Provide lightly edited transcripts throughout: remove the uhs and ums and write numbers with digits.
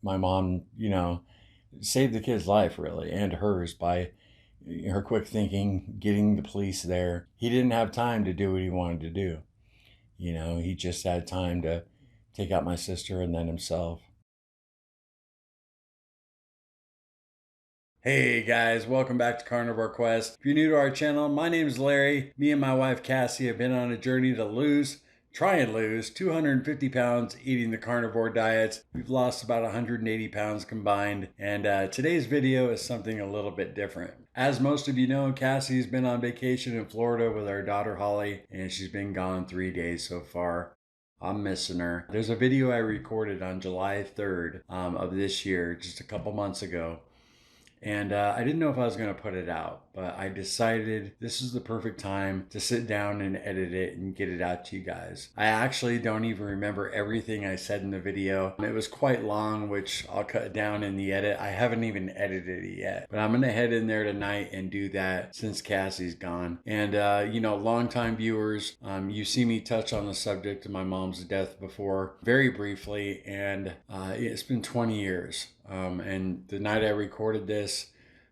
my mom, saved the kid's life really, and hers, by her quick thinking, getting the police there. He didn't have time to do what he wanted to do. He just had time to take out my sister and then himself. Hey guys, welcome back to Carnivore Quest. If you're new to our channel, my name is Larry. Me and my wife Cassie have been on a journey to try and lose 250 pounds eating the carnivore diets. We've lost about 180 pounds combined, and today's video is something a little bit different. As most of you know, Cassie's been on vacation in Florida with our daughter Holly, and she's been gone 3 days so far. I'm missing her. There's a video I recorded on July 3rd of this year, just a couple months ago. And I didn't know if I was going to put it out, but I decided this is the perfect time to sit down and edit it and get it out to you guys. I actually don't even remember everything I said in the video. It was quite long, which I'll cut down in the edit. I haven't even edited it yet, but I'm going to head in there tonight and do that since Cassie's gone. And, longtime viewers, you see me touch on the subject of my mom's death before, very briefly, and it's been 20 years. And the night I recorded this,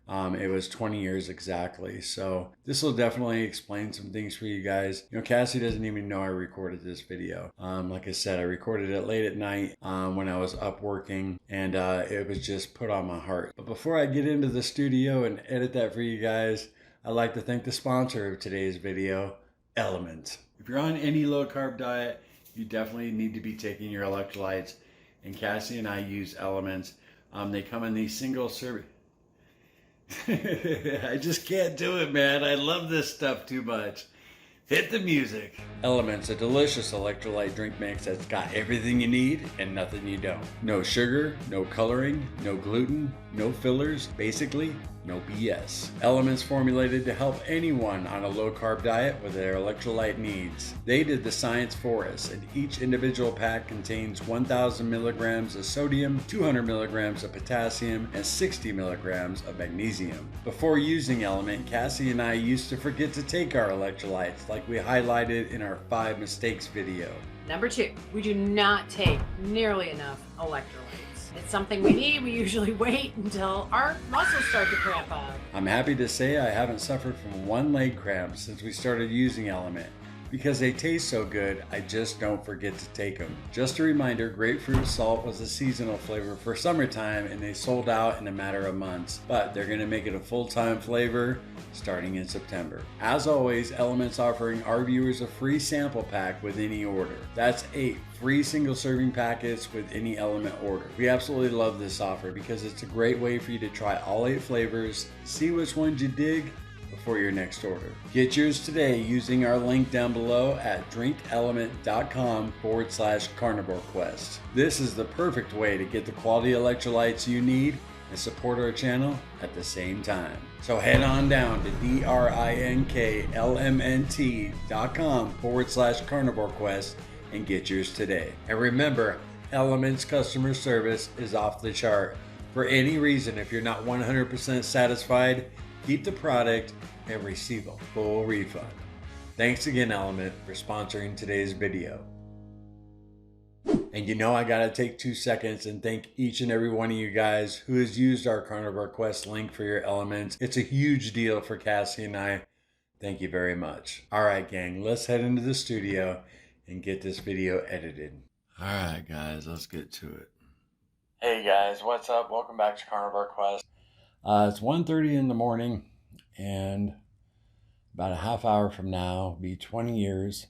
it was 20 years exactly. So this will definitely explain some things for you guys. Cassie doesn't even know I recorded this video. Like I said, I recorded it late at night when I was up working, and it was just put on my heart. But before I get into the studio and edit that for you guys, I'd like to thank the sponsor of today's video, Element. If you're on any low carb diet, you definitely need to be taking your electrolytes, and Cassie and I use Elements. They come in these single serving. I just can't do it, man. I love this stuff too much. Hit the music. Elements, a delicious electrolyte drink mix that's got everything you need and nothing you don't. No sugar, no coloring, no gluten, no fillers, basically no BS. Elements formulated to help anyone on a low-carb diet with their electrolyte needs. They did the science for us, and each individual pack contains 1,000 milligrams of sodium, 200 milligrams of potassium, and 60 milligrams of magnesium. Before using Element, Cassie and I used to forget to take our electrolytes, like we highlighted in our 5 mistakes video. Number 2, we do not take nearly enough electrolytes. It's something we need. We usually wait until our muscles start to cramp up. I'm happy to say I haven't suffered from one leg cramp since we started using Element. Because they taste so good, I just don't forget to take them. Just a reminder, grapefruit salt was a seasonal flavor for summertime, and they sold out in a matter of months. But they're going to make it a full-time flavor starting in September. As always, Element's offering our viewers a free sample pack with any order. That's 8 free single-serving packets with any Element order. We absolutely love this offer because it's a great way for you to try all 8 flavors, see which ones you dig, before your next order. Get yours today using our link down below at drinkelement.com/CarnivoreQuest. This is the perfect way to get the quality electrolytes you need and support our channel at the same time. So head on down to drinkelement.com/CarnivoreQuest and get yours today. And remember, Element's customer service is off the chart. For any reason, if you're not 100% satisfied, keep the product and receive a full refund. Thanks again, Element, for sponsoring today's video. And I gotta take 2 seconds and thank each and every one of you guys who has used our Carnivore Quest link for your Elements. It's a huge deal for Cassie and I. Thank you very much. All right, gang, let's head into the studio and get this video edited. All right, guys, let's get to it. Hey guys, what's up? Welcome back to Carnivore Quest. It's 1:30 in the morning, and about a half hour from now will be 20 years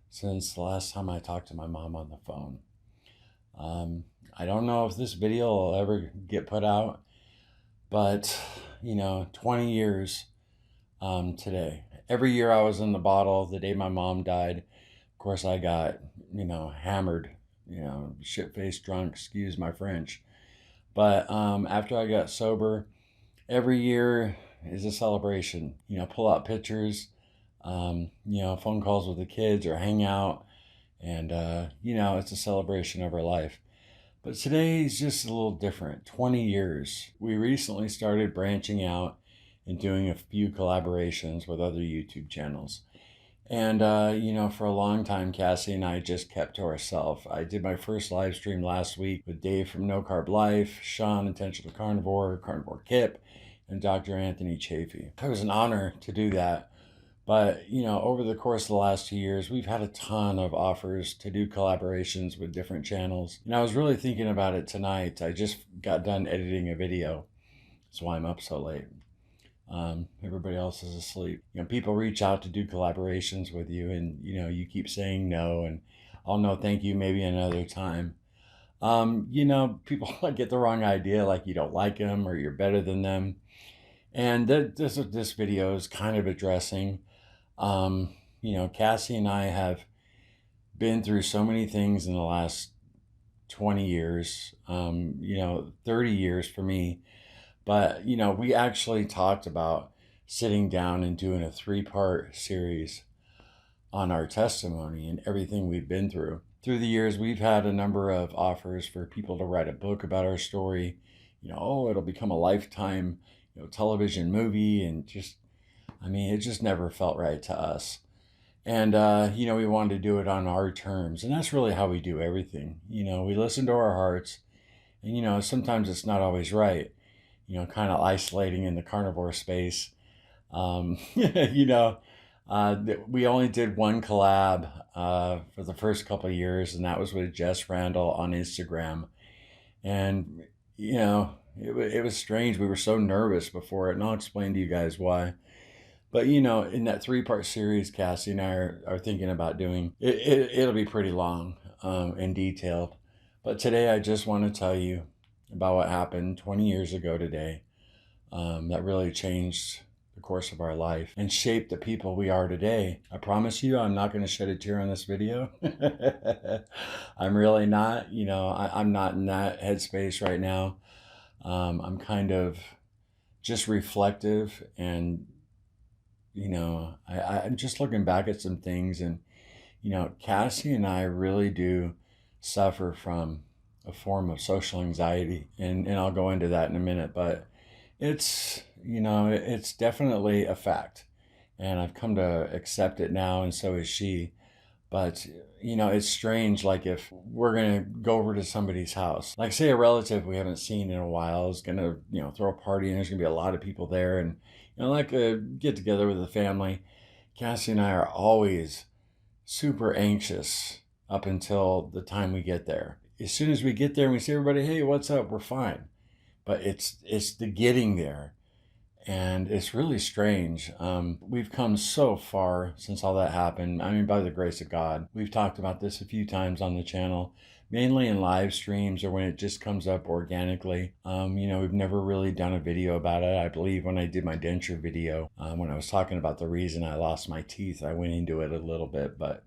since the last time I talked to my mom on the phone. I don't know if this video will ever get put out, but 20 years today. Every year I was in the bottle the day my mom died. Of course I got hammered, shit-faced drunk, excuse my French. But after I got sober, every year is a celebration. Pull out pictures, phone calls with the kids or hang out. And, it's a celebration of our life. But today is just a little different. 20 years. We recently started branching out and doing a few collaborations with other YouTube channels. And, for a long time, Cassie and I just kept to ourselves. I did my first live stream last week with Dave from No Carb Life, Sean, Intentional Carnivore, Carnivore Kip, and Dr. Anthony Chafee. It was an honor to do that. But, over the course of the last 2 years, we've had a ton of offers to do collaborations with different channels. And I was really thinking about it tonight. I just got done editing a video. That's why I'm up so late. Everybody else is asleep. People reach out to do collaborations with you, and you keep saying no, and I'll no thank you maybe another time. People get the wrong idea, like you don't like them or you're better than them. And this video is kind of addressing. Cassie and I have been through so many things in the last 20 years, 30 years for me. But, we actually talked about sitting down and doing a 3-part series on our testimony and everything we've been through. Through the years, we've had a number of offers for people to write a book about our story. It'll become a lifetime, television movie. And it just never felt right to us. And, we wanted to do it on our terms. And that's really how we do everything. We listen to our hearts. And, sometimes it's not always right. Kind of isolating in the carnivore space. We only did one collab for the first couple of years, and that was with Jess Randall on Instagram. And, it was strange. We were so nervous before it, and I'll explain to you guys why. But, in that 3-part series Cassie and I are thinking about doing, it'll be pretty long and detailed. But today I just want to tell you about what happened 20 years ago today that really changed the course of our life and shaped the people we are today. I promise you, I'm not going to shed a tear on this video. I'm really not. I'm not in that headspace right now. I'm kind of just reflective, and I'm just looking back at some things, and Cassie and I really do suffer from a form of social anxiety, and I'll go into that in a minute, but it's definitely a fact, and I've come to accept it now, and so is she. But it's strange, like if we're gonna go over to somebody's house, like say a relative we haven't seen in a while is gonna throw a party, and there's gonna be a lot of people there, and like a get together with the family. Cassie and I are always super anxious up until the time we get there. As soon as we get there and we see everybody, hey, what's up? We're fine. But it's the getting there. And it's really strange. We've come so far since all that happened. By the grace of God. We've talked about this a few times on the channel, mainly in live streams or when it just comes up organically. We've never really done a video about it. I believe when I did my denture video, when I was talking about the reason I lost my teeth, I went into it a little bit, but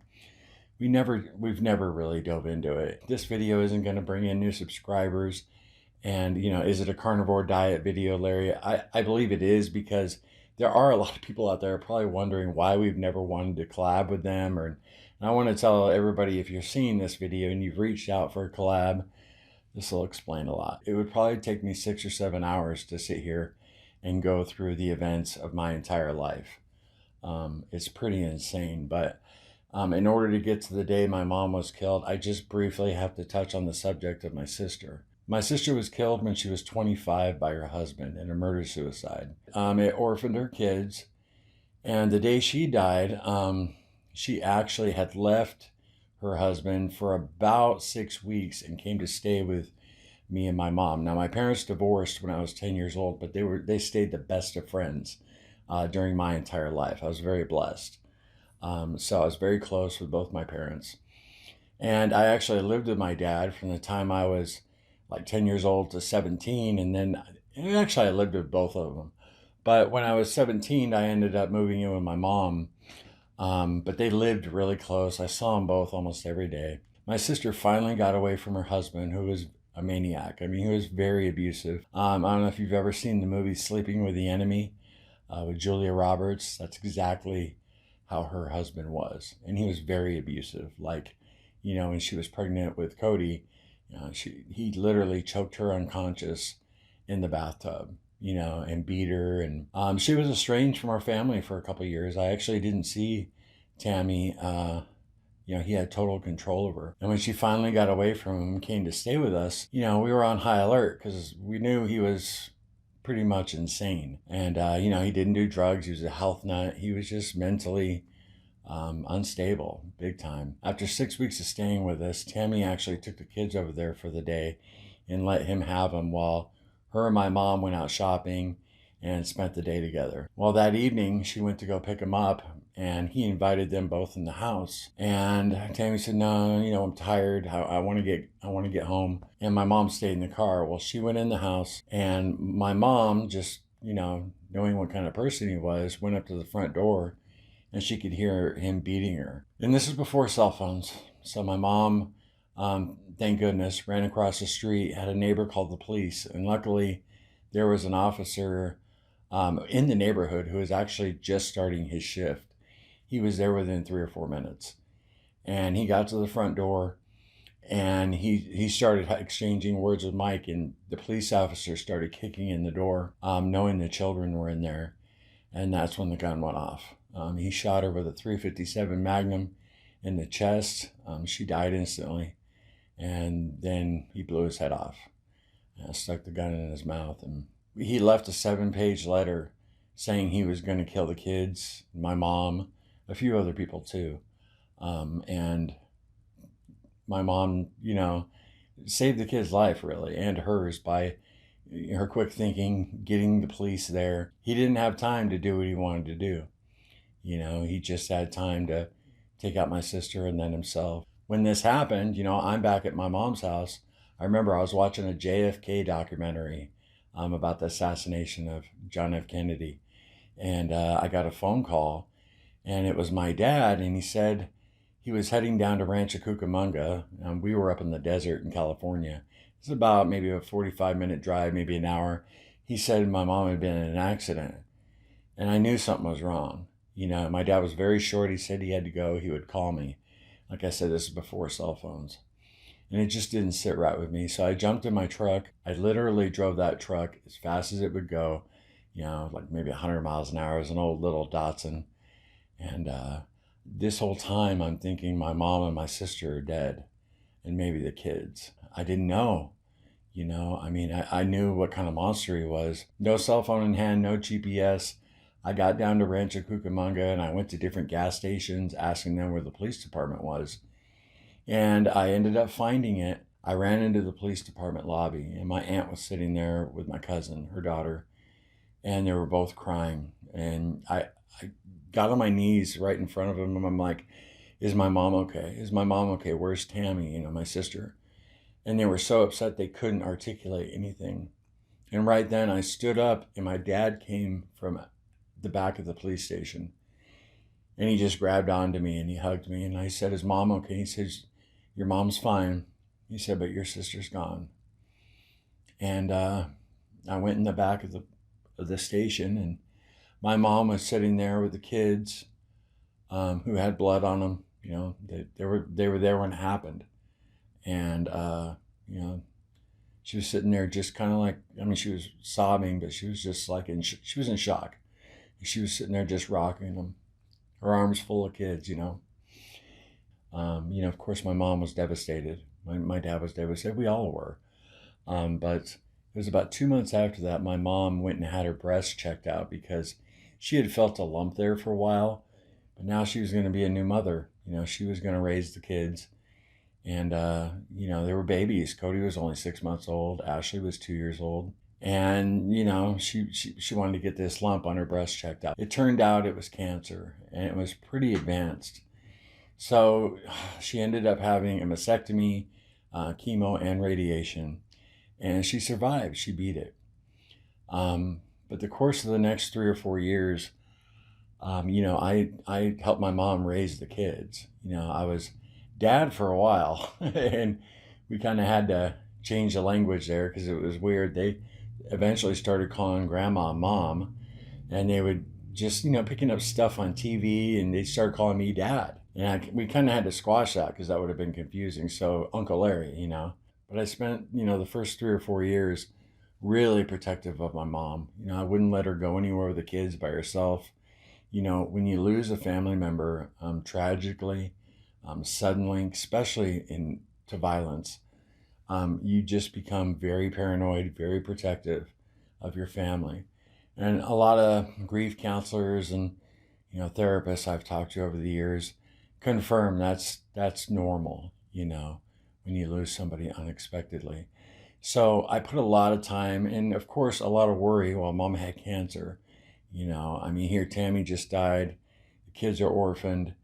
we've never really dove into it. This video isn't going to bring in new subscribers. And, is it a carnivore diet video, Larry? I believe it is, because there are a lot of people out there probably wondering why we've never wanted to collab with them. And I want to tell everybody, if you're seeing this video and you've reached out for a collab, this will explain a lot. It would probably take me 6 or 7 hours to sit here and go through the events of my entire life. It's pretty insane, but in order to get to the day my mom was killed, I just briefly have to touch on the subject of my sister. My sister was killed when she was 25 by her husband in a murder-suicide. It orphaned her kids, and the day she died, she actually had left her husband for about 6 weeks and came to stay with me and my mom. Now, my parents divorced when I was 10 years old, but they stayed the best of friends during my entire life. I was very blessed. So I was very close with both my parents. And I actually lived with my dad from the time I was like 10 years old to 17. And then actually I lived with both of them. But when I was 17, I ended up moving in with my mom. But they lived really close. I saw them both almost every day. My sister finally got away from her husband, who was a maniac. He was very abusive. I don't know if you've ever seen the movie Sleeping with the Enemy with Julia Roberts. That's exactly how her husband was. And he was very abusive. Like, when she was pregnant with Cody, he literally choked her unconscious in the bathtub, and beat her. And she was estranged from our family for a couple of years. I actually didn't see Tammy, he had total control over her. And when she finally got away from him and came to stay with us, we were on high alert because we knew he was pretty much insane. And, he didn't do drugs. He was a health nut. He was just mentally unstable, big time. After 6 weeks of staying with us, Tammy actually took the kids over there for the day and let him have them while her and my mom went out shopping and spent the day together. Well, that evening she went to go pick him up and he invited them both in the house. And Tammy said, no, I'm tired. I want to get home. And my mom stayed in the car. Well, she went in the house and my mom, just, knowing what kind of person he was, went up to the front door and she could hear him beating her. And this is before cell phones. So my mom, thank goodness, ran across the street, had a neighbor call the police. And luckily there was an officer in the neighborhood who was actually just starting his shift. He was there within 3 or 4 minutes. And he got to the front door and he started exchanging words with Mike, and the police officer started kicking in the door, knowing the children were in there. And that's when the gun went off. He shot her with a .357 Magnum in the chest. She died instantly. And then he blew his head off. Stuck the gun in his mouth. And he left a 7-page letter saying he was going to kill the kids, my mom, a few other people too. And my mom, saved the kid's life really, and hers, by her quick thinking, getting the police there. He didn't have time to do what he wanted to do. He just had time to take out my sister and then himself. When this happened, I'm back at my mom's house. I remember I was watching a JFK documentary about the assassination of John F. Kennedy. And I got a phone call, and it was my dad, and he said he was heading down to Rancho Cucamonga. We were up in the desert in California. It's about maybe a 45-minute drive, maybe an hour. He said my mom had been in an accident, and I knew something was wrong. My dad was very short. He said he had to go. He would call me. Like I said, this is before cell phones. And it just didn't sit right with me. So I jumped in my truck. I literally drove that truck as fast as it would go, like maybe 100 miles an hour. It was an old little Datsun. And this whole time I'm thinking my mom and my sister are dead, and maybe the kids. I didn't know, I knew what kind of monster he was. No cell phone in hand, no GPS. I got down to Rancho Cucamonga and I went to different gas stations asking them where the police department was. And I ended up finding it. I ran into the police department lobby, and my aunt was sitting there with my cousin, her daughter, and they were both crying. And I got on my knees right in front of them, and I'm like, is my mom okay? Is my mom okay? Where's Tammy, my sister? And they were so upset they couldn't articulate anything. And right then I stood up, and my dad came from the back of the police station. And he just grabbed onto me and he hugged me. And I said, is mom okay? He says, your mom's fine. He said, but your sister's gone. And I went in the back of the station, and my mom was sitting there with the kids who had blood on them. They were there when it happened. And, she was sitting there just kind of like, she was sobbing, but she was just like, she was in shock. She was sitting there just rocking them. Her arms full of kids, of course my mom was devastated. My dad was devastated. We all were. But it was about 2 months after that, my mom went and had her breast checked out because she had felt a lump there for a while, but now she was going to be a new mother. She was going to raise the kids. And, they were babies. Cody was only 6 months old. Ashley was 2 years old. And, she wanted to get this lump on her breast checked out. It turned out it was cancer, and it was pretty advanced. So she ended up having a mastectomy, chemo, and radiation, and she survived. She beat it. But the course of the next 3 or 4 years, I helped my mom raise the kids. I was dad for a while, and we kind of had to change the language there because it was weird. They eventually started calling grandma mom, and they would just, picking up stuff on TV, and they started calling me dad. And we kind of had to squash that because that would have been confusing. So Uncle Larry, But I spent, the first 3 or 4 years really protective of my mom. I wouldn't let her go anywhere with the kids by herself. You know, when you lose a family member tragically, suddenly, especially to violence, you just become very paranoid, very protective of your family. And a lot of grief counselors and therapists I've talked to over the years confirm that's normal, when you lose somebody unexpectedly. So I put a lot of time and of course a lot of worry while mom had cancer. I mean, here Tammy just died, the kids are orphaned,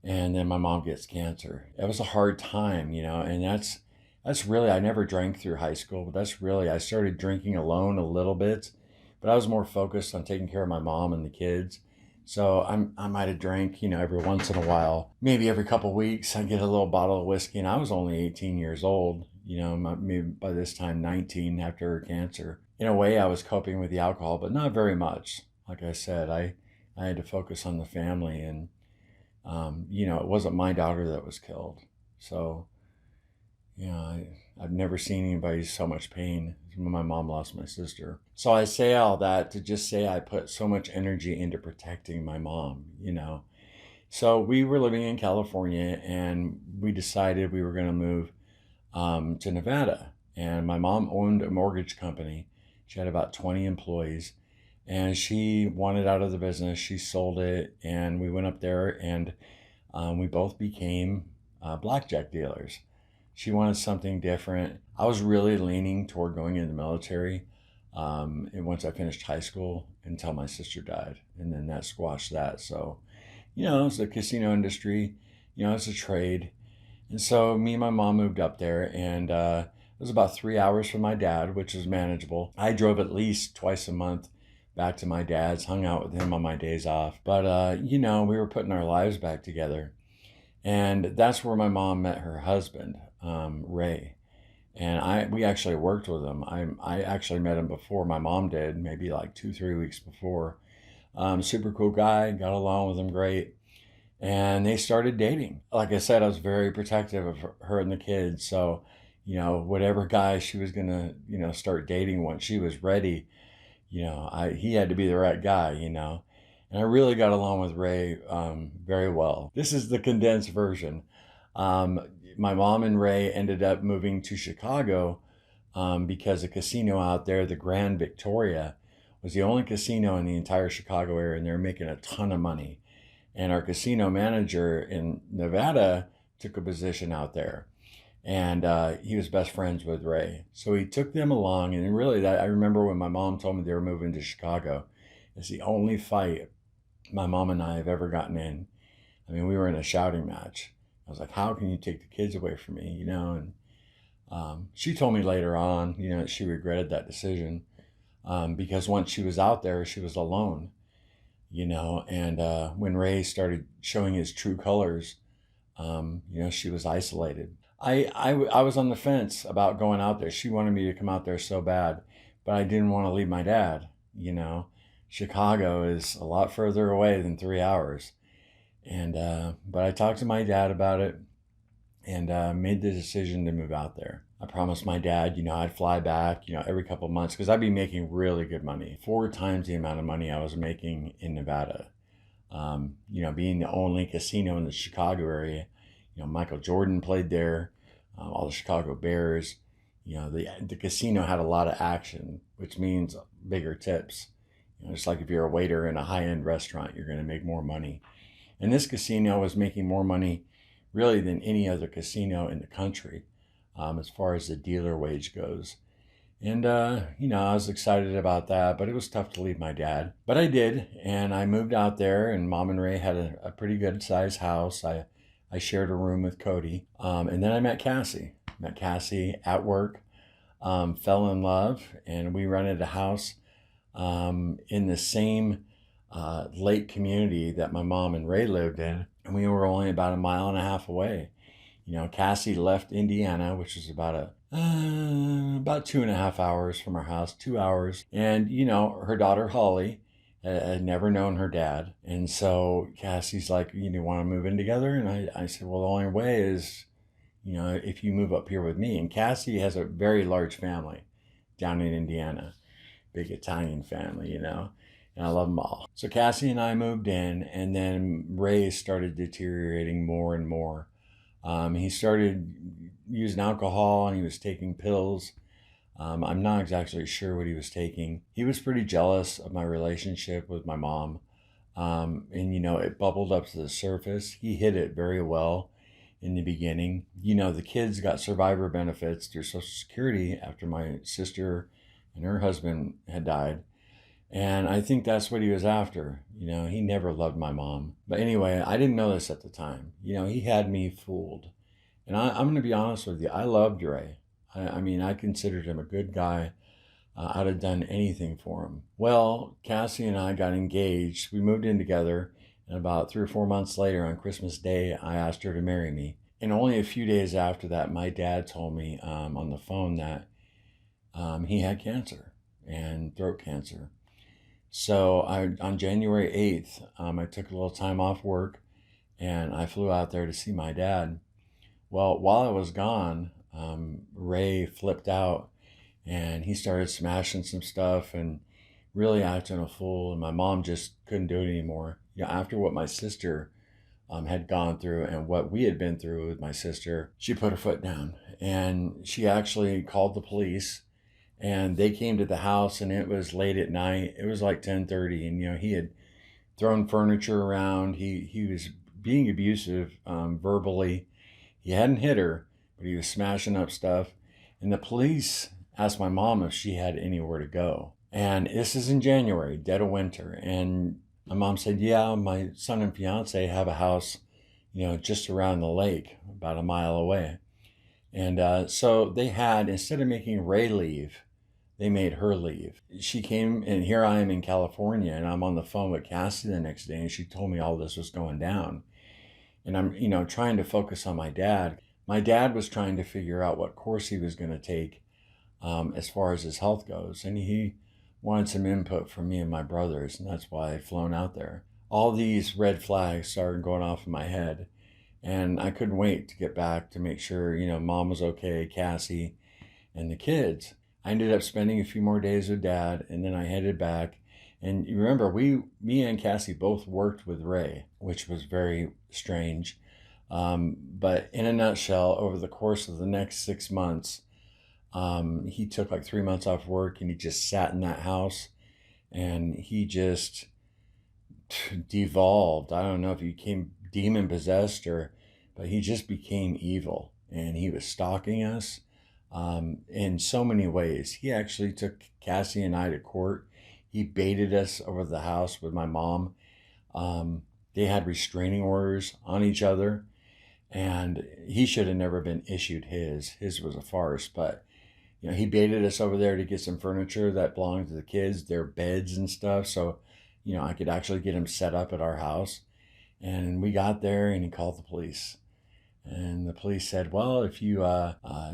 and then my mom gets cancer. It was a hard time, and that's really, I never drank through high school, but that's really, I started drinking alone a little bit, but I was more focused on taking care of my mom and the kids. So I might have drank, every once in a while, maybe every couple of weeks, I'd get a little bottle of whiskey, and I was only 18 years old, maybe by this time 19 after her cancer. In a way, I was coping with the alcohol, but not very much. Like I said, I had to focus on the family, and, it wasn't my daughter that was killed. So, I've never seen anybody so much pain when my mom lost my sister. So I say all that to just say I put so much energy into protecting my mom, So we were living in California, and we decided we were going to move to Nevada. And my mom owned a mortgage company. She had about 20 employees, and she wanted out of the business. She sold it, and we went up there, and we both became blackjack dealers. She wanted something different. I was really leaning toward going into the military. And once I finished high school until my sister died, and then that squashed that. So, it's the casino industry, it's a trade. And so me and my mom moved up there, and it was about 3 hours from my dad, which was manageable. I drove at least twice a month back to my dad's, hung out with him on my days off. But, we were putting our lives back together. And that's where my mom met her husband, Ray. And we actually worked with him. I actually met him before my mom did, maybe like 2-3 weeks before. Super cool guy, got along with him great. And they started dating. Like I said, I was very protective of her and the kids. So, whatever guy she was going to, start dating once she was ready, he had to be the right guy, And I really got along with Ray very well. This is the condensed version. My mom and Ray ended up moving to Chicago because a casino out there, the Grand Victoria, was the only casino in the entire Chicago area, and they were making a ton of money. And our casino manager in Nevada took a position out there, and he was best friends with Ray. So he took them along, and really, I remember when my mom told me they were moving to Chicago. It's the only fight my mom and I have ever gotten in. I mean, we were in a shouting match. I was like, how can you take the kids away from me, And she told me later on, that she regretted that decision because once she was out there, she was alone, And when Ray started showing his true colors, she was isolated. I was on the fence about going out there. She wanted me to come out there so bad, but I didn't want to leave my dad, Chicago is a lot further away than 3 hours. And, but I talked to my dad about it and made the decision to move out there. I promised my dad, I'd fly back, every couple of months because I'd be making really good money, 4 times the amount of money I was making in Nevada. Being the only casino in the Chicago area, Michael Jordan played there, all the Chicago Bears, the casino had a lot of action, which means bigger tips. It's like if you're a waiter in a high-end restaurant, you're going to make more money. And this casino was making more money really than any other casino in the country as far as the dealer wage goes. And, I was excited about that, but it was tough to leave my dad. But I did, and I moved out there, and Mom and Ray had a pretty good-sized house. I shared a room with Cody. And then I met Cassie. At work, fell in love, and we rented a house in the same lake community that my mom and Ray lived in, and we were only about 1.5 miles away. Cassie left Indiana, which is about 2.5 hours from our house, 2 hours. And, her daughter Holly had never known her dad. And so Cassie's like, you want to move in together? And I said, well, the only way is, if you move up here with me. And Cassie has a very large family down in Indiana, big Italian family, and I love them all. So Cassie and I moved in, and then Ray started deteriorating more and more. He started using alcohol and he was taking pills. I'm not exactly sure what he was taking. He was pretty jealous of my relationship with my mom. And, you know, it bubbled up to the surface. He hid it very well in the beginning. You know, the kids got survivor benefits through Social Security after my sister and her husband had died. And I think that's what he was after. You know, he never loved my mom. But anyway, I didn't know this at the time. You know, he had me fooled. And I'm going to be honest with you. I loved Ray. I mean, I considered him a good guy. I'd have done anything for him. Well, Cassie and I got engaged. We moved in together. And about 3 or 4 months later, on Christmas Day, I asked her to marry me. And only a few days after that, my dad told me on the phone that he had cancer and throat cancer. So on January 8th, I took a little time off work and I flew out there to see my dad. Well, while I was gone, Ray flipped out and he started smashing some stuff and really acting a fool. And my mom just couldn't do it anymore. You know, after what my sister had gone through and what we had been through with my sister, she put her foot down and she actually called the police. And they came to the house and it was late at night. It was like 10:30 and, you know, he had thrown furniture around. He was being abusive verbally. He hadn't hit her, but he was smashing up stuff. And the police asked my mom if she had anywhere to go. And this is in January, dead of winter. And my mom said, yeah, my son and fiance have a house, you know, just around the lake, about a mile away. And so they had, instead of making Ray leave, they made her leave. She came, and here I am in California, and I'm on the phone with Cassie the next day, and she told me all this was going down. And I'm, you know, trying to focus on my dad. My dad was trying to figure out what course he was going to take as far as his health goes. And he wanted some input from me and my brothers, and that's why I'd flown out there. All these red flags started going off in my head, and I couldn't wait to get back to make sure, you know, mom was okay, Cassie, and the kids. I ended up spending a few more days with dad, and then I headed back. And you remember, me and Cassie both worked with Ray, which was very strange. But in a nutshell, over the course of the next 6 months, he took like 3 months off work and he just sat in that house and he just devolved. I don't know if he became demon possessed but he just became evil and he was stalking us. In so many ways. He actually took Cassie and I to court. He baited us over the house with my mom. They had restraining orders on each other, and he should have never been issued his. His was a farce, but you know, he baited us over there to get some furniture that belonged to the kids, their beds and stuff. So, you know, I could actually get him set up at our house. And we got there, and he called the police. And the police said, well, if you,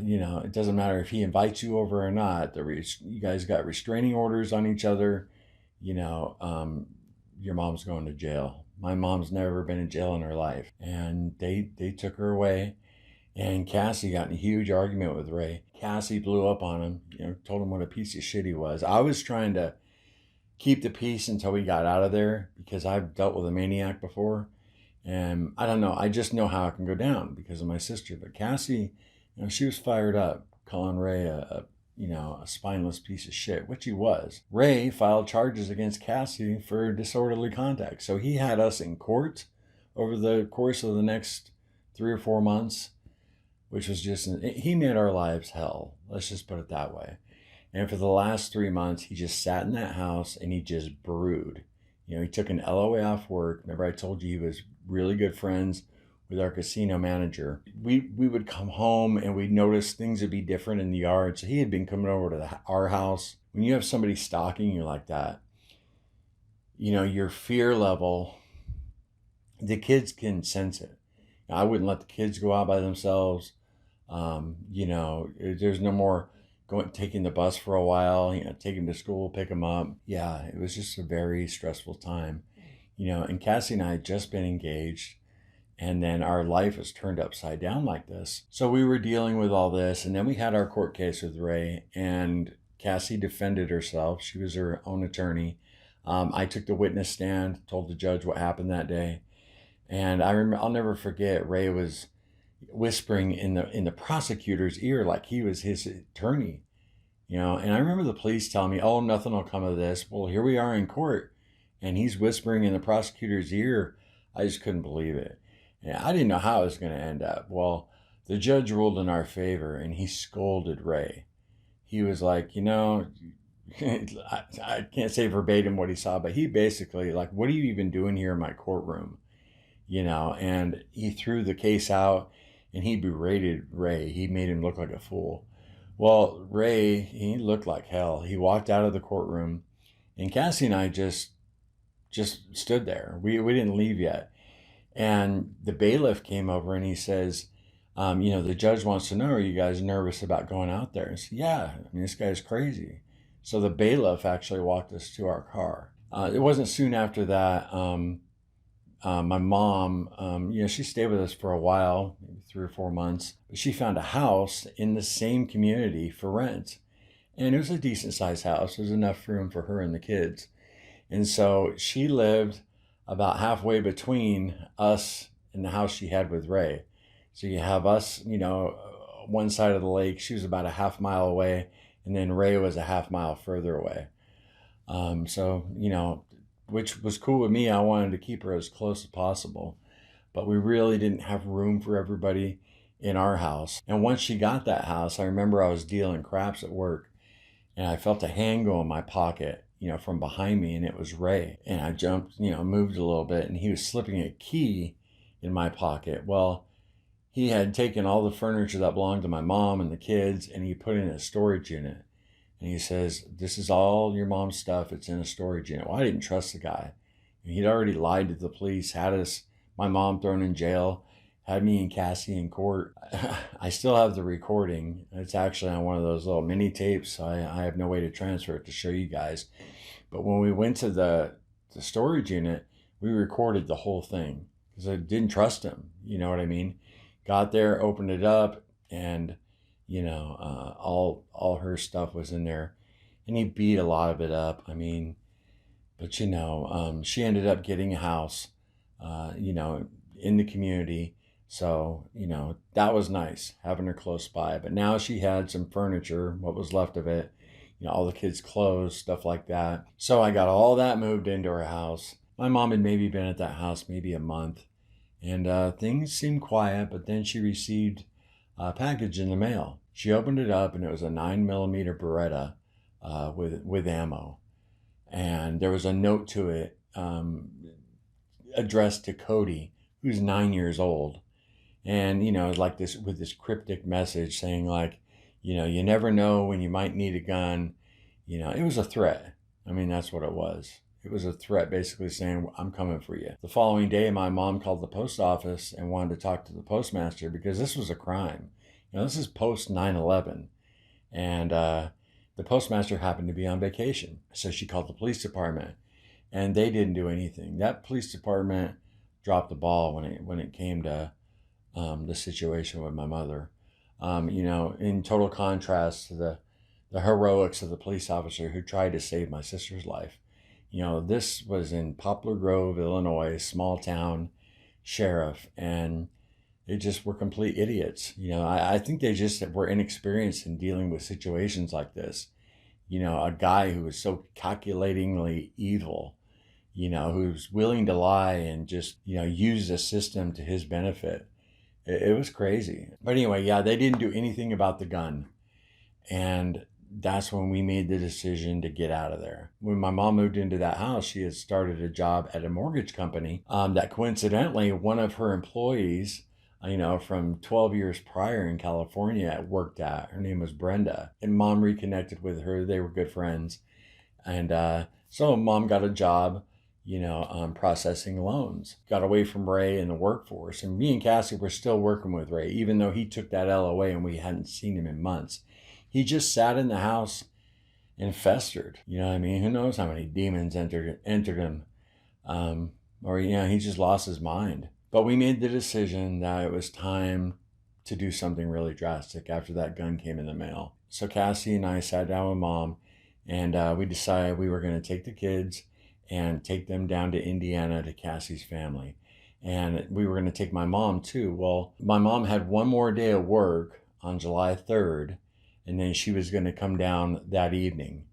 you know, it doesn't matter if he invites you over or not. You guys got restraining orders on each other. You know, your mom's going to jail. My mom's never been in jail in her life. And they took her away. And Cassie got in a huge argument with Ray. Cassie blew up on him, you know, told him what a piece of shit he was. I was trying to keep the peace until we got out of there because I've dealt with a maniac before. And I don't know, I just know how it can go down because of my sister. But Cassie, you know, she was fired up, calling Ray a spineless piece of shit, which he was. Ray filed charges against Cassie for disorderly conduct. So he had us in court over the course of the next 3 or 4 months, which was just, he made our lives hell. Let's just put it that way. And for the last 3 months, he just sat in that house and he just brewed. You know, he took an LOA off work. Remember I told you he was really good friends with our casino manager. We would come home and we'd notice things would be different in the yard. So he had been coming over to our house. When you have somebody stalking you like that, you know, your fear level, the kids can sense it. I wouldn't let the kids go out by themselves. You know, there's no more taking the bus for a while, you know, take them to school, pick them up. Yeah, it was just a very stressful time. You know, and Cassie and I had just been engaged, and then our life was turned upside down like this. So we were dealing with all this, and then we had our court case with Ray, and Cassie defended herself. She was her own attorney. I took the witness stand, told the judge what happened that day. And I remember, I'll never forget, Ray was whispering in the prosecutor's ear like he was his attorney, you know. And I remember the police telling me, "Oh, nothing will come of this." Well, here we are in court, and he's whispering in the prosecutor's ear. I just couldn't believe it. And I didn't know how it was going to end up. Well, the judge ruled in our favor, and he scolded Ray. He was like, you know, I can't say verbatim what he saw, but he basically like, "What are you even doing here in my courtroom?" You know, and he threw the case out, and he berated Ray. He made him look like a fool. Well, Ray, he looked like hell. He walked out of the courtroom, and Cassie and I just stood there. We didn't leave yet. And the bailiff came over and he says, you know, the judge wants to know, are you guys nervous about going out there? And I said, yeah, I mean, this guy's crazy. So the bailiff actually walked us to our car. It wasn't soon after that. My mom, you know, she stayed with us for a while, maybe 3 or 4 months, but she found a house in the same community for rent. And it was a decent sized house. There was enough room for her and the kids. And so she lived about halfway between us and the house she had with Ray. So you have us, you know, one side of the lake. She was about a half mile away, and then Ray was a half mile further away. So, you know, which was cool with me. I wanted to keep her as close as possible, but we really didn't have room for everybody in our house. And once she got that house, I remember I was dealing craps at work, and I felt a hand go in my pocket, you know, from behind me, and it was Ray. And I jumped, you know, moved a little bit, and he was slipping a key in my pocket. Well, he had taken all the furniture that belonged to my mom and the kids, and he put it in a storage unit. And he says, "This is all your mom's stuff. It's in a storage unit." Well, I didn't trust the guy. He'd already lied to the police, had us, my mom thrown in jail, had me and Cassie in court. I still have the recording. It's actually on one of those little mini tapes. I have no way to transfer it to show you guys. But when we went to the storage unit, we recorded the whole thing because I didn't trust him. You know what I mean? Got there, opened it up, and you know, all her stuff was in there, and he beat a lot of it up. I mean, but you know, she ended up getting a house, you know, in the community. So, you know, that was nice having her close by. But now she had some furniture, what was left of it, you know, all the kids' clothes, stuff like that. So I got all that moved into her house. My mom had maybe been at that house maybe a month, and things seemed quiet, but then she received a package in the mail. She opened it up, and it was a 9mm Beretta with ammo. And there was a note to it addressed to Cody, who's 9 years old. And, you know, like this, with this cryptic message saying like, you know, you never know when you might need a gun. You know, it was a threat. I mean, that's what it was. It was a threat basically saying, I'm coming for you. The following day, my mom called the post office and wanted to talk to the postmaster because this was a crime. You know, this is post 9/11. And the postmaster happened to be on vacation. So she called the police department, and they didn't do anything. That police department dropped the ball when it came to the situation with my mother. You know, in total contrast to the heroics of the police officer who tried to save my sister's life. You know, this was in Poplar Grove, Illinois, small town sheriff, and they just were complete idiots. You know, I think they just were inexperienced in dealing with situations like this. You know, a guy who was so calculatingly evil, you know, who's willing to lie and just, you know, use the system to his benefit. It was crazy. But anyway, yeah, they didn't do anything about the gun. And that's when we made the decision to get out of there. When my mom moved into that house, she had started a job at a mortgage company that coincidentally one of her employees, you know, from 12 years prior in California worked at. Her name was Brenda. And mom reconnected with her. They were good friends. And so mom got a job, you know, processing loans. Got away from Ray in the workforce. And me and Cassie were still working with Ray, even though he took that LOA and we hadn't seen him in months. He just sat in the house and festered. You know what I mean? Who knows how many demons entered him. Or, you know, he just lost his mind. But we made the decision that it was time to do something really drastic after that gun came in the mail. So Cassie and I sat down with mom, and we decided we were going to take the kids and take them down to Indiana to Cassie's family. And we were going to take my mom too. Well, my mom had one more day of work on July 3rd, and then she was going to come down that evening.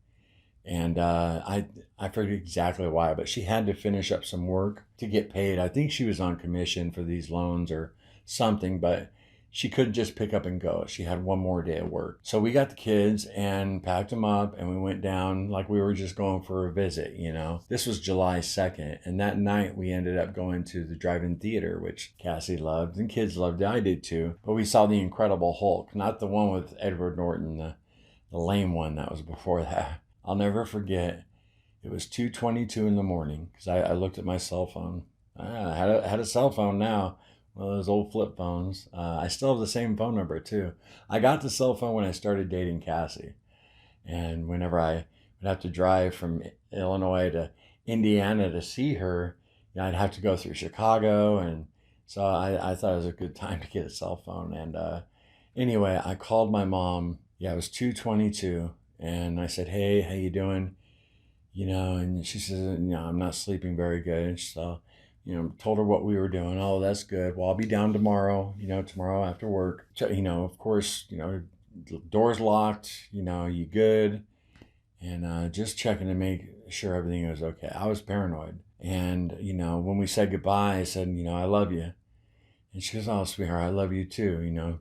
And I forget exactly why, but she had to finish up some work to get paid. I think she was on commission for these loans or something, but she couldn't just pick up and go. She had one more day of work. So we got the kids and packed them up, and we went down like we were just going for a visit, you know. This was July 2nd, and that night we ended up going to the drive-in theater, which Cassie loved and kids loved it. I did too. But we saw The Incredible Hulk, not the one with Edward Norton, the lame one that was before that. I'll never forget. It was 2:22 in the morning because I looked at my cell phone. I had a cell phone now, one of those old flip phones. I still have the same phone number too. I got the cell phone when I started dating Cassie. And whenever I would have to drive from Illinois to Indiana to see her, you know, I'd have to go through Chicago. And so I thought it was a good time to get a cell phone. And anyway, I called my mom. Yeah, it was 2:22. And I said, hey, how you doing? You know, and she says, you know, I'm not sleeping very good. So, you know, told her what we were doing. Oh, that's good. Well, I'll be down tomorrow, you know, tomorrow after work. So, you know, of course, you know, the door's locked, you know, you good? And just checking to make sure everything was okay. I was paranoid. And, you know, when we said goodbye, I said, you know, I love you. And she goes, oh, sweetheart, I love you too. You know,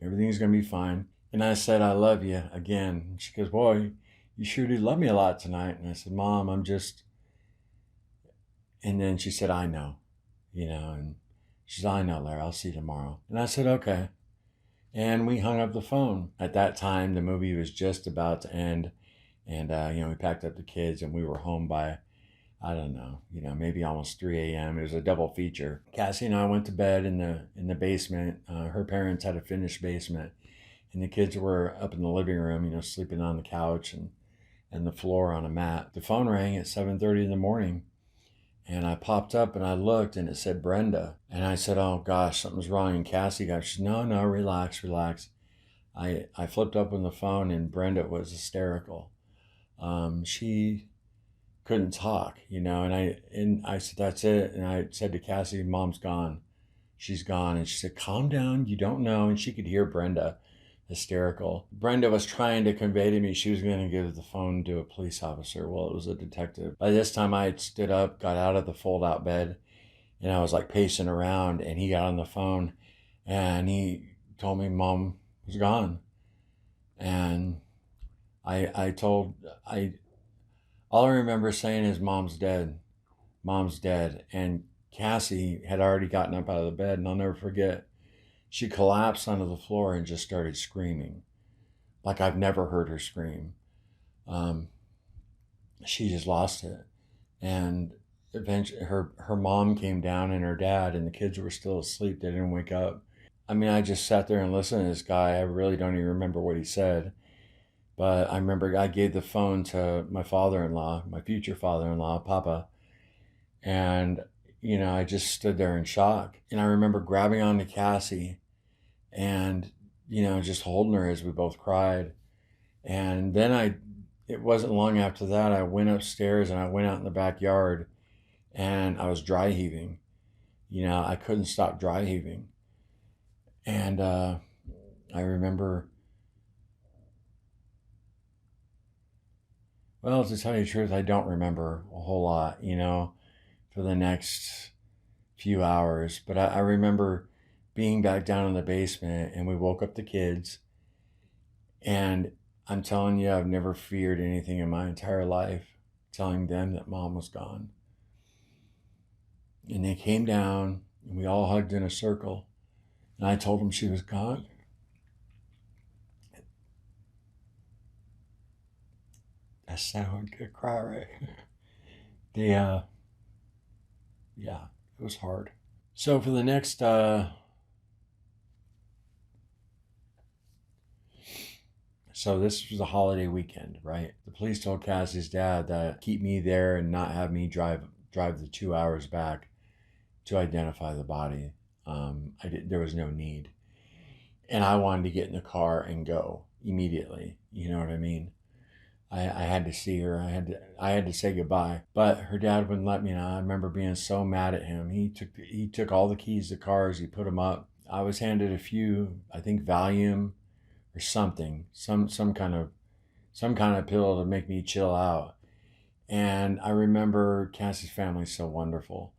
everything's going to be fine. And I said, I love you again. And she goes, boy, you sure do love me a lot tonight. And I said, Mom, I'm just... And then she said, I know, you know, and she said, I know, Larry, I'll see you tomorrow. And I said, okay. And we hung up the phone. At that time, the movie was just about to end. And, you know, we packed up the kids and we were home by, I don't know, you know, maybe almost 3 a.m. It was a double feature. Cassie and I went to bed in the basement. Her parents had a finished basement. And the kids were up in the living room, you know, sleeping on the couch and the floor on a mat. The phone rang at 7:30 in the morning. And I popped up and I looked and it said Brenda. And I said, oh gosh, something's wrong. And Cassie got, she said, no, relax. I flipped up on the phone and Brenda was hysterical. She couldn't talk, you know, and I said, that's it. And I said to Cassie, Mom's gone. She's gone. And she said, calm down. You don't know. And she could hear Brenda hysterical. Brenda was trying to convey to me she was going to give the phone to a police officer. Well, it was a detective. By this time I had stood up, got out of the fold-out bed, and I was like pacing around, and he got on the phone and he told me Mom was gone. And all I remember saying is Mom's dead. Mom's dead. And Cassie had already gotten up out of the bed, and I'll never forget. She collapsed onto the floor and just started screaming like I've never heard her scream. She just lost it. And eventually her mom came down and her dad, and the kids were still asleep. They didn't wake up. I mean, I just sat there and listened to this guy. I really don't even remember what he said. But I remember I gave the phone to my father-in-law, my future father-in-law, Papa. And you know, I just stood there in shock. And I remember grabbing onto Cassie and, you know, just holding her as we both cried. And then it wasn't long after that, I went upstairs and I went out in the backyard and I was dry heaving. You know, I couldn't stop dry heaving. And I remember, well, to tell you the truth, I don't remember a whole lot, you know, for the next few hours. But I remember being back down in the basement and we woke up the kids. And I'm telling you, I've never feared anything in my entire life, telling them that Mom was gone. And they came down and we all hugged in a circle. And I told them she was gone. That sound could cry, right? Yeah, it was hard. So for the next, so this was a holiday weekend, right? The police told Cassie's dad that keep me there and not have me drive the 2 hours back to identify the body. There was no need. And I wanted to get in the car and go immediately. You know what I mean? I had to see her. I had to say goodbye. But her dad wouldn't let me. And I remember being so mad at him. He took all the keys to cars. He put them up. I was handed a few, I think Valium or something, some kind of pill to make me chill out. And I remember Cassie's family so wonderful.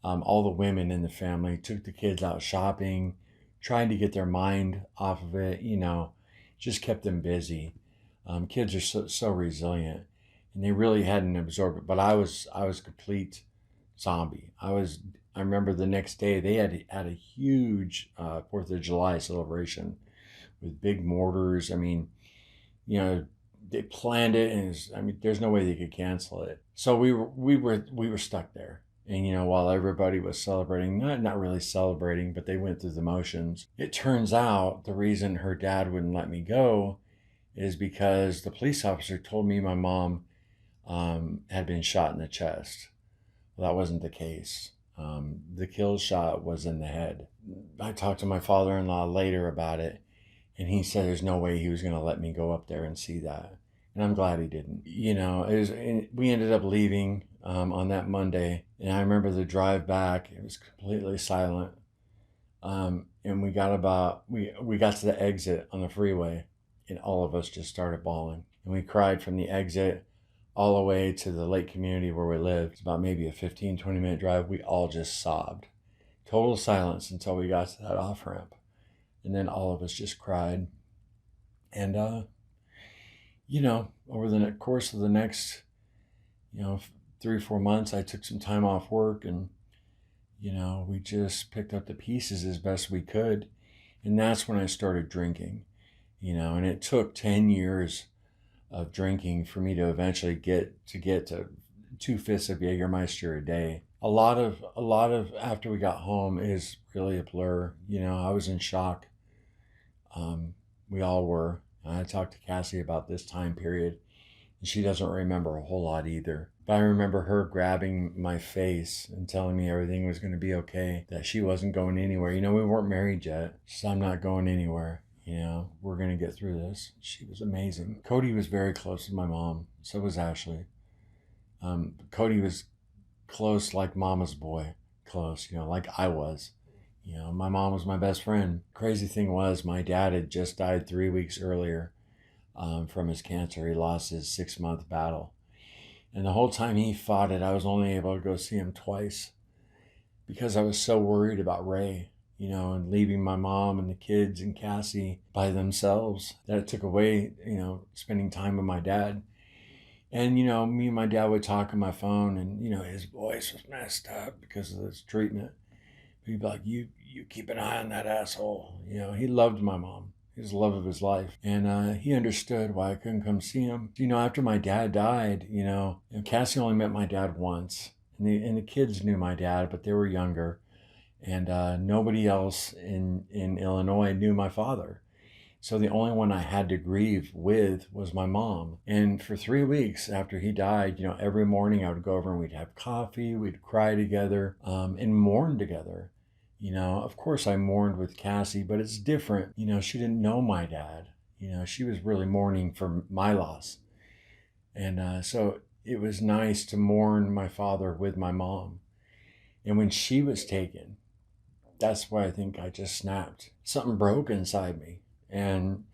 All the women in the family took the kids out shopping, trying to get their mind off of it, just kept them busy. Kids are so resilient, and they really hadn't absorbed it. But I was a complete zombie. I remember the next day they had a huge 4th of July celebration with big mortars. I mean, they planned it, and there's no way they could cancel it. So we were stuck there. And while everybody was celebrating, not really celebrating, but they went through the motions. It turns out the reason her dad wouldn't let me go is because the police officer told me my mom had been shot in the chest. Well, that wasn't the case. The kill shot was in the head. I talked to my father-in-law later about it, and he said there's no way he was going to let me go up there and see that. And I'm glad he didn't. We ended up leaving on that Monday, and I remember the drive back. It was completely silent, and we got to the exit on the freeway, and all of us just started bawling, and we cried from the exit all the way to the lake community where we lived. It's about maybe a 15-20 minute drive. We all just sobbed. Total silence until we got to that off ramp, and then all of us just cried. And over the course of the next 3 or 4 months, I took some time off work, and we just picked up the pieces as best we could. And that's when I started drinking. And it took 10 years of drinking for me to eventually get to 2 fists of Jägermeister a day. A lot of after we got home is really a blur. I was in shock. We all were. I talked to Cassie about this time period, and she doesn't remember a whole lot either. But I remember her grabbing my face and telling me everything was going to be okay, that she wasn't going anywhere. We weren't married yet, so I'm not going anywhere. We're going to get through this. She was amazing. Cody was very close to my mom. So was Ashley. Cody was close like mama's boy. Close, like I was. My mom was my best friend. Crazy thing was, my dad had just died 3 weeks earlier from his cancer. He lost his 6-month battle. And the whole time he fought it, I was only able to go see him twice because I was so worried about Ray, and leaving my mom and the kids and Cassie by themselves, that it took away, spending time with my dad. And, me and my dad would talk on my phone, and, his voice was messed up because of this treatment. He'd be like, you keep an eye on that asshole. He loved my mom. He was the love of his life. And he understood why I couldn't come see him. After my dad died, Cassie only met my dad once. And the kids knew my dad, but they were younger. And nobody else in Illinois knew my father. So the only one I had to grieve with was my mom. And for 3 weeks after he died, every morning I would go over and we'd have coffee, we'd cry together, and mourn together. Of course I mourned with Cassie, but it's different. She didn't know my dad. She was really mourning for my loss. And so it was nice to mourn my father with my mom. And when she was taken, that's why I think I just snapped. Something broke inside me. And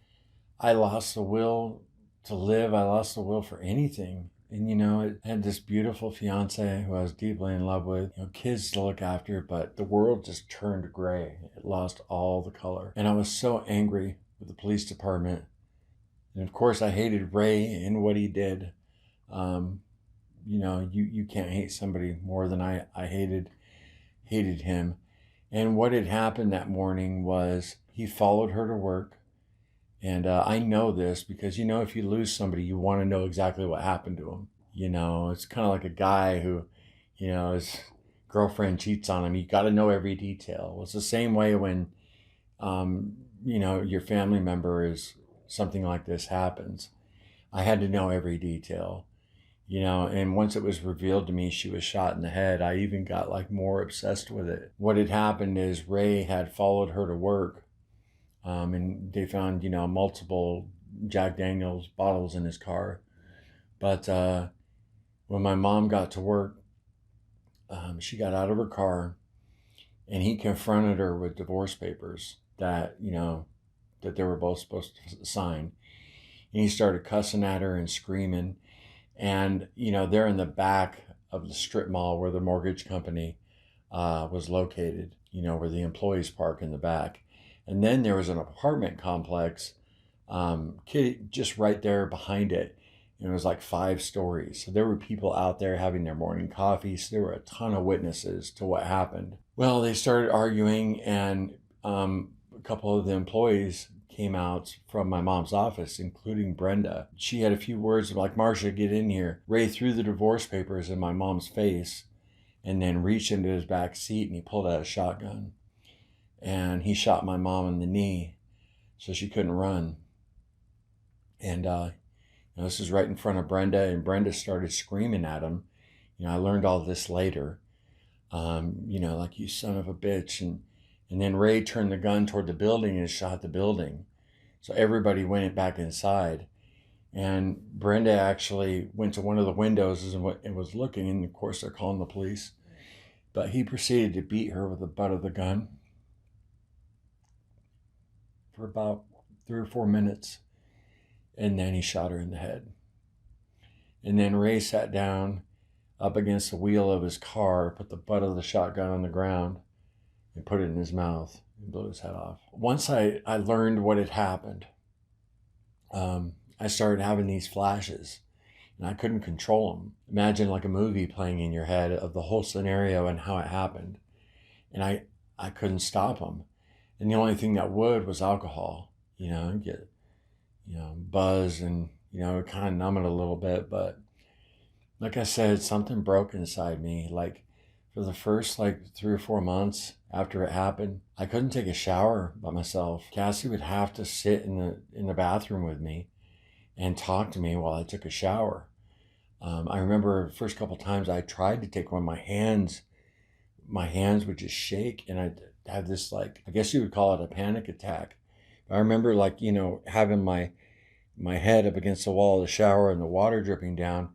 I lost the will to live. I lost the will for anything. And, I had this beautiful fiance who I was deeply in love with, kids to look after, but the world just turned gray. It lost all the color. And I was so angry with the police department. And of course, I hated Ray and what he did. You can't hate somebody more than I hated him. And what had happened that morning was he followed her to work. And I know this because, if you lose somebody, you want to know exactly what happened to him. It's kind of like a guy who, his girlfriend cheats on him. You got to know every detail. Well, it's the same way when, your family member is something like this happens. I had to know every detail, and once it was revealed to me she was shot in the head, I even got more obsessed with it. What had happened is Ray had followed her to work. And they found, multiple Jack Daniels bottles in his car. But when my mom got to work, she got out of her car and he confronted her with divorce papers that, that they were both supposed to sign. And he started cussing at her and screaming. And, they're in the back of the strip mall where the mortgage company was located, where the employees park in the back. And then there was an apartment complex just right there behind it. And it was like 5 stories. So there were people out there having their morning coffee. So there were a ton of witnesses to what happened. Well, they started arguing, and a couple of the employees came out from my mom's office, including Brenda. She had a few words like, "Marcia, get in here." Ray threw the divorce papers in my mom's face and then reached into his back seat and he pulled out a shotgun. And he shot my mom in the knee so she couldn't run. And this is right in front of Brenda, and Brenda started screaming at him. I learned all this later. Like, "You son of a bitch." And then Ray turned the gun toward the building and shot the building. So everybody went back inside. And Brenda actually went to one of the windows and was looking, and of course they're calling the police. But he proceeded to beat her with the butt of the gun for about 3 or 4 minutes. And then he shot her in the head. And then Ray sat down up against the wheel of his car, put the butt of the shotgun on the ground, and put it in his mouth and blew his head off. Once I learned what had happened, I started having these flashes, and I couldn't control them. Imagine like a movie playing in your head of the whole scenario and how it happened. And I couldn't stop them. And the only thing that would was alcohol, get, buzz and, kind of numb it a little bit. But like I said, something broke inside me. Like, for the first 3 or 4 months after it happened, I couldn't take a shower by myself. Cassie would have to sit in the bathroom with me and talk to me while I took a shower. I remember the first couple times I tried to take one, my hands would just shake, and I'd have this, I guess you would call it a panic attack. I remember having my head up against the wall of the shower and the water dripping down,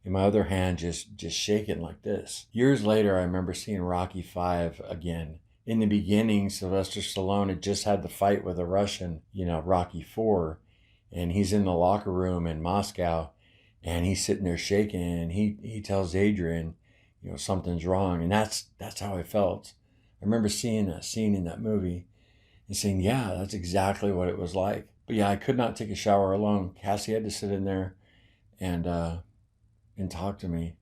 and my other hand just shaking like this. Years later, I remember seeing Rocky V again. In the beginning, Sylvester Stallone had just had the fight with a Russian, Rocky IV, and he's in the locker room in Moscow, and he's sitting there shaking, and he tells Adrian, something's wrong, and that's how I felt. I remember seeing that scene in that movie and saying, yeah, that's exactly what it was like. But yeah, I could not take a shower alone. Cassie had to sit in there and talk to me,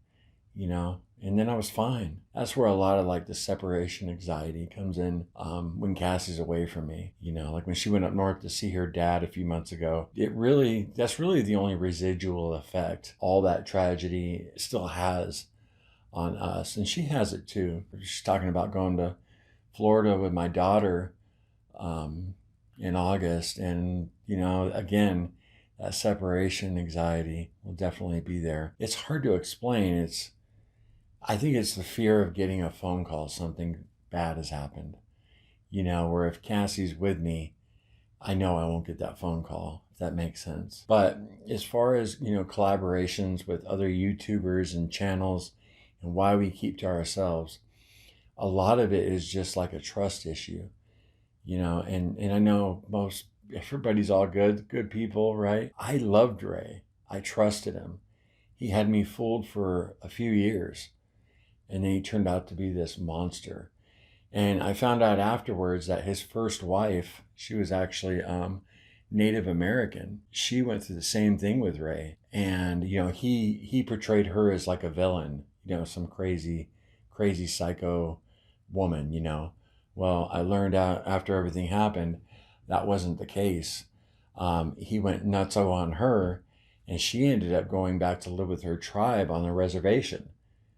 and then I was fine. That's where a lot of the separation anxiety comes in when Cassie's away from me. Like when she went up north to see her dad a few months ago, that's really the only residual effect all that tragedy still has on us. And she has it too. She's talking about going to Florida with my daughter in August. And, again, that separation anxiety will definitely be there. It's hard to explain. I think it's the fear of getting a phone call, something bad has happened, where if Cassie's with me, I know I won't get that phone call, if that makes sense. But as far as, collaborations with other YouTubers and channels and why we keep to ourselves, a lot of it is just like a trust issue, and I know everybody's all good people, right? I loved Ray. I trusted him. He had me fooled for a few years, and then he turned out to be this monster. And I found out afterwards that his first wife, she was actually Native American. She went through the same thing with Ray. And, he portrayed her as like a villain, some crazy psycho woman, Well, I learned out after everything happened, that wasn't the case. He went nutso on her, and she ended up going back to live with her tribe on the reservation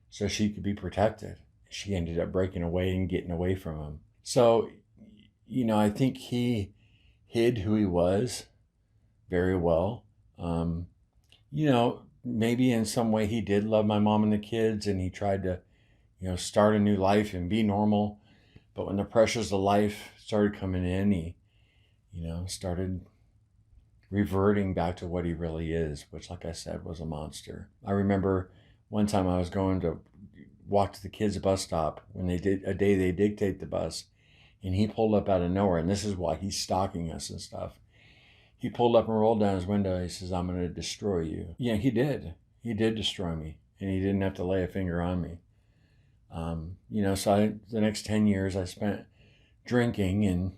so she could be protected. She ended up breaking away and getting away from him. So, I think he hid who he was very well. Maybe in some way he did love my mom and the kids, and he tried to, start a new life and be normal. But when the pressures of life started coming in, he, started reverting back to what he really is, which, like I said, was a monster. I remember one time I was going to walk to the kids' bus stop when they did take the bus, and he pulled up out of nowhere, and this is why he's stalking us and stuff. He pulled up and rolled down his window. He says, "I'm going to destroy you." Yeah, he did. He did destroy me, and he didn't have to lay a finger on me. So the next 10 years I spent drinking and,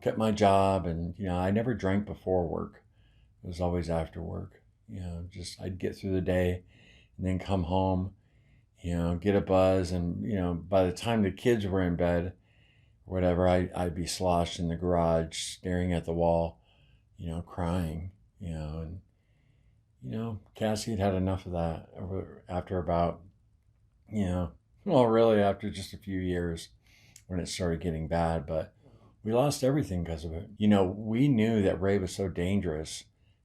kept my job. And, I never drank before work. It was always after work. I'd get through the day and then come home, get a buzz. And, by the time the kids were in bed, or whatever, I'd be sloshed in the garage, staring at the wall, crying, and, Cassie had had enough of that after about, really after just a few years when it started getting bad, but we lost everything because of it. We knew that Ray was so dangerous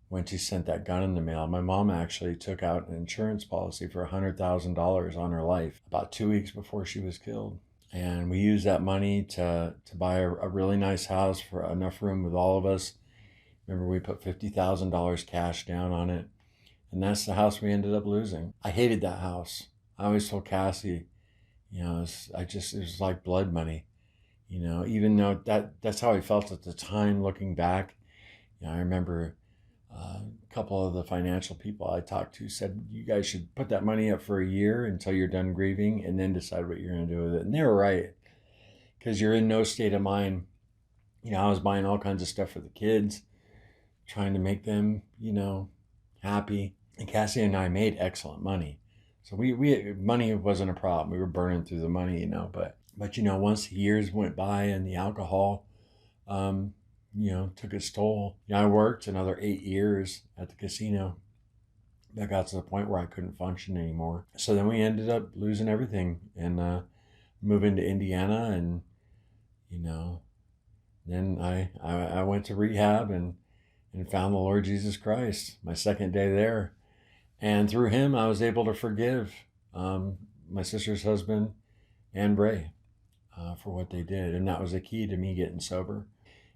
when she sent that gun in the mail. My mom actually took out an insurance policy for $100,000 on her life about 2 weeks before she was killed. And we used that money to buy a really nice house for enough room with all of us. Remember, we put $50,000 cash down on it. And that's the house we ended up losing. I hated that house. I always told Cassie, it was like blood money. Even though that's how I felt at the time looking back. I remember a couple of the financial people I talked to said, you guys should put that money up for a year until you're done grieving and then decide what you're going to do with it. And they were right, because you're in no state of mind. I was buying all kinds of stuff for the kids, trying to make them, happy. And Cassie and I made excellent money. So we money wasn't a problem. We were burning through the money, but once the years went by and the alcohol, took its toll. I worked another 8 years at the casino. That got to the point where I couldn't function anymore. So then we ended up losing everything and moving to Indiana, and then I went to rehab and found the Lord Jesus Christ my second day there. And through him, I was able to forgive my sister's husband and Ray for what they did. And that was a key to me getting sober.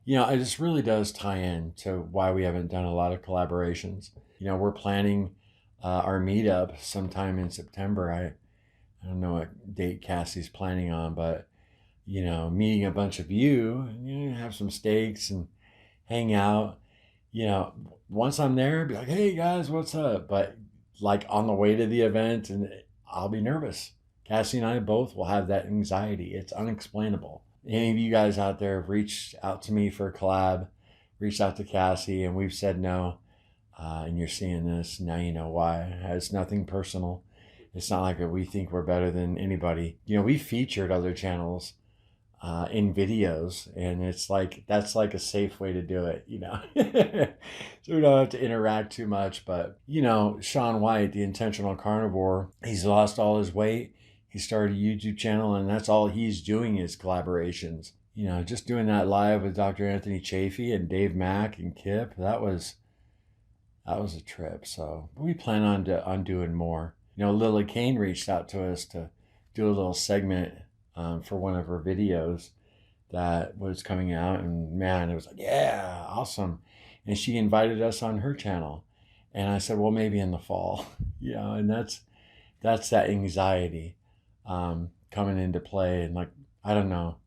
It just really does tie in to why we haven't done a lot of collaborations. We're planning our meetup sometime in September. I don't know what date Cassie's planning on, but, meeting a bunch of you, have some steaks and hang out. Once I'm there, be like, hey guys, what's up? But like on the way to the event, and I'll be nervous. Cassie and I both will have that anxiety. It's unexplainable. Any of you guys out there have reached out to me for a collab, reached out to Cassie, and we've said no. And you're seeing this, now you know why. It's nothing personal. It's not like we think we're better than anybody. We featured other channels in videos, and it's like that's like a safe way to do it, so we don't have to interact too much. But Shaun White, the intentional carnivore, he's lost all his weight. He started a YouTube channel, and that's all he's doing is collaborations. Just doing that live with Dr. Anthony Chafee and Dave Mack and Kip, that was a trip. So we plan on doing more. Lily Kane reached out to us to do a little segment for one of her videos that was coming out, and man, it was like, yeah, awesome. And she invited us on her channel, and I said, well, maybe in the fall. And that's that anxiety coming into play. And like, I don't know,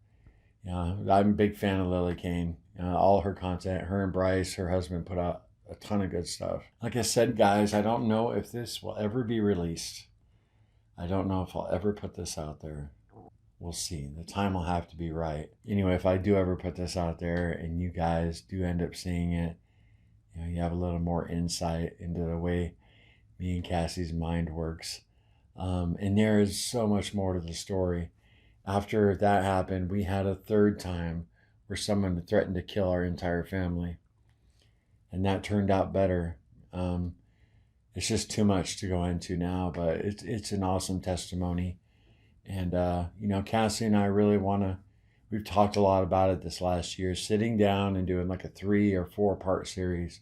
I'm a big fan of Lily Kane. All her content, her and Bryce, her husband, put out a ton of good stuff. Like I said, guys, I don't know if this will ever be released. I don't know if I'll ever put this out there. We'll see. The time will have to be right. Anyway, if I do ever put this out there and you guys do end up seeing it, you have a little more insight into the way me and Cassie's mind works. And there is so much more to the story. After that happened, we had a third time where someone threatened to kill our entire family. And that turned out better. It's just too much to go into now, but it's an awesome testimony. And, Cassie and I really we've talked a lot about it this last year, sitting down and doing like a 3 or 4 part series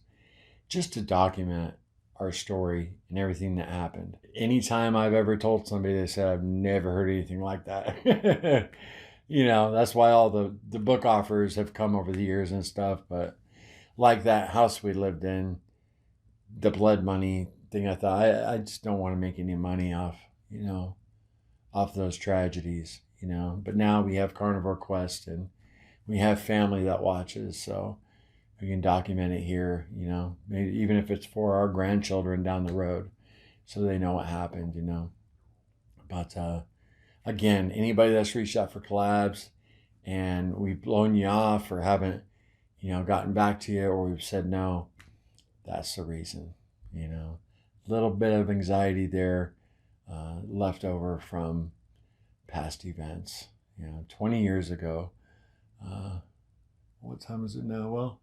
just to document our story and everything that happened. Anytime I've ever told somebody, they said, I've never heard anything like that. That's why all the book offers have come over the years and stuff. But like that house we lived in, the blood money thing. I thought I just don't want to make any money off, off those tragedies, But now we have Carnivore Quest and we have family that watches, so we can document it here, maybe even if it's for our grandchildren down the road, so they know what happened, But again, anybody that's reached out for collabs and we've blown you off or haven't, gotten back to you, or we've said no, that's the reason, A little bit of anxiety there, left over from past events, 20 years ago. What time is it now? Well,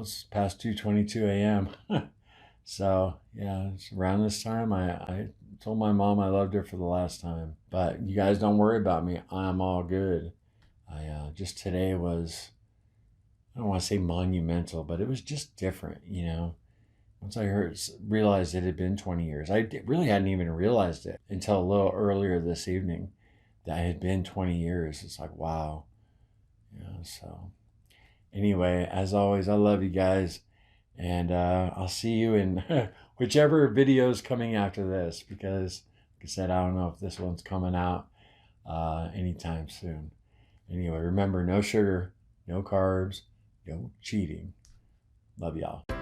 it's past 2:22 a.m. So yeah, it's around this time. I told my mom I loved her for the last time. But you guys don't worry about me. I'm all good. I just today was, I don't want to say monumental, but it was just different, Once I realized it had been 20 years. Really hadn't even realized it until a little earlier this evening that it had been 20 years. It's like, wow. So anyway, as always, I love you guys. And I'll see you in whichever video is coming after this, because like I said, I don't know if this one's coming out anytime soon. Anyway, remember, no sugar, no carbs, no cheating. Love y'all.